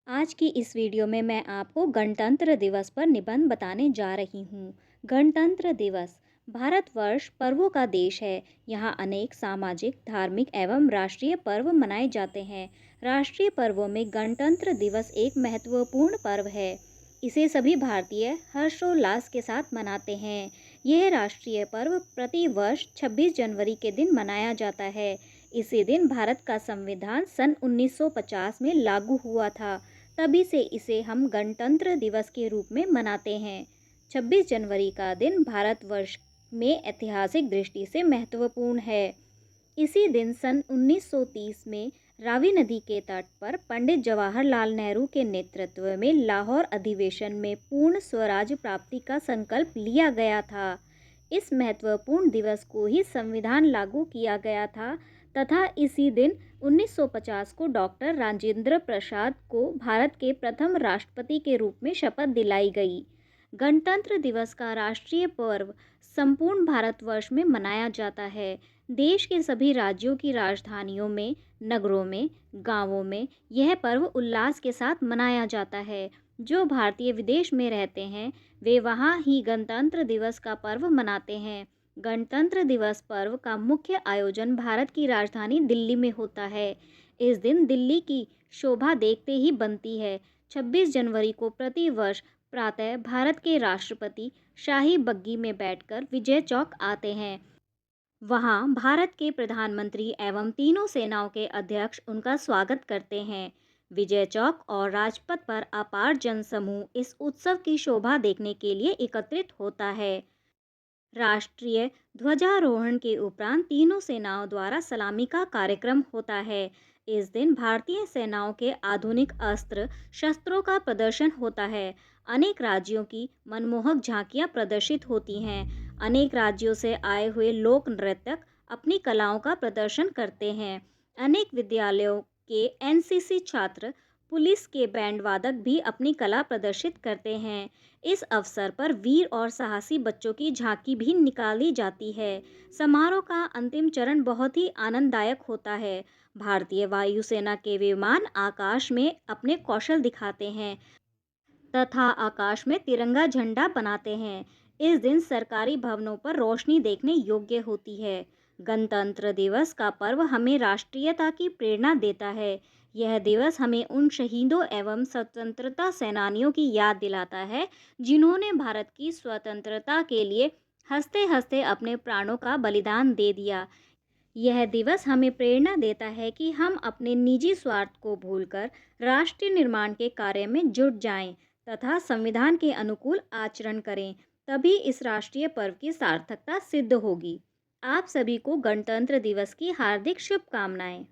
आज की इस वीडियो में मैं आपको गणतंत्र दिवस पर निबंध बताने जा रही हूँ। गणतंत्र दिवस भारतवर्ष पर्वों का देश है। यहाँ अनेक सामाजिक, धार्मिक एवं राष्ट्रीय पर्व मनाए जाते हैं। राष्ट्रीय पर्वों में गणतंत्र दिवस एक महत्वपूर्ण पर्व है। इसे सभी भारतीय हर्षोल्लास के साथ मनाते हैं। यह राष्ट्रीय पर्व प्रति वर्ष 26 जनवरी के दिन मनाया जाता है। इसी दिन भारत का संविधान सन 1950 में लागू हुआ था। तभी से इसे हम गणतंत्र दिवस के रूप में मनाते हैं। 26 जनवरी का दिन भारतवर्ष में ऐतिहासिक दृष्टि से महत्वपूर्ण है। इसी दिन सन 1930 में रावी नदी के तट पर पंडित जवाहरलाल नेहरू के नेतृत्व में लाहौर अधिवेशन में पूर्ण स्वराज प्राप्ति का संकल्प लिया गया था। इस महत्वपूर्ण दिवस को ही संविधान लागू किया गया था तथा इसी दिन 1950 को डॉक्टर राजेंद्र प्रसाद को भारत के प्रथम राष्ट्रपति के रूप में शपथ दिलाई गई। गणतंत्र दिवस का राष्ट्रीय पर्व संपूर्ण भारतवर्ष में मनाया जाता है। देश के सभी राज्यों की राजधानियों में, नगरों में, गांवों में यह पर्व उल्लास के साथ मनाया जाता है। जो भारतीय विदेश में रहते हैं वे वहाँ ही गणतंत्र दिवस का पर्व मनाते हैं। गणतंत्र दिवस पर्व का मुख्य आयोजन भारत की राजधानी दिल्ली में होता है। इस दिन दिल्ली की शोभा देखते ही बनती है। 26 जनवरी को प्रतिवर्ष प्रातः भारत के राष्ट्रपति शाही बग्गी में बैठकर विजय चौक आते हैं। वहां भारत के प्रधानमंत्री एवं तीनों सेनाओं के अध्यक्ष उनका स्वागत करते हैं। विजय चौक और राजपथ पर अपार जनसमूह इस उत्सव की शोभा देखने के लिए एकत्रित होता है। राष्ट्रीय ध्वजारोहण के उपरांत तीनों सेनाओं द्वारा सलामी का कार्यक्रम होता है। इस दिन भारतीय सेनाओं के आधुनिक अस्त्र शस्त्रों का प्रदर्शन होता है। अनेक राज्यों की मनमोहक झांकियां प्रदर्शित होती हैं। अनेक राज्यों से आए हुए लोक नृत्यक अपनी कलाओं का प्रदर्शन करते हैं। अनेक विद्यालयों के एनसीसी छात्र, पुलिस के बैंड वादक भी अपनी कला प्रदर्शित करते हैं। इस अवसर पर वीर और साहसी बच्चों की झांकी भी निकाली जाती है। समारोह का अंतिम चरण बहुत ही आनंददायक होता है। भारतीय वायुसेना के विमान आकाश में अपने कौशल दिखाते हैं तथा आकाश में तिरंगा झंडा बनाते हैं। इस दिन सरकारी भवनों पर रोशनी देखने योग्य होती है। गणतंत्र दिवस का पर्व हमें राष्ट्रीयता की प्रेरणा देता है। यह दिवस हमें उन शहीदों एवं स्वतंत्रता सेनानियों की याद दिलाता है जिन्होंने भारत की स्वतंत्रता के लिए हंसते हंसते अपने प्राणों का बलिदान दे दिया। यह दिवस हमें प्रेरणा देता है कि हम अपने निजी स्वार्थ को भूलकर राष्ट्र निर्माण के कार्य में जुट जाएं तथा संविधान के अनुकूल आचरण करें। तभी इस राष्ट्रीय पर्व की सार्थकता सिद्ध होगी। आप सभी को गणतंत्र दिवस की हार्दिक शुभकामनाएं।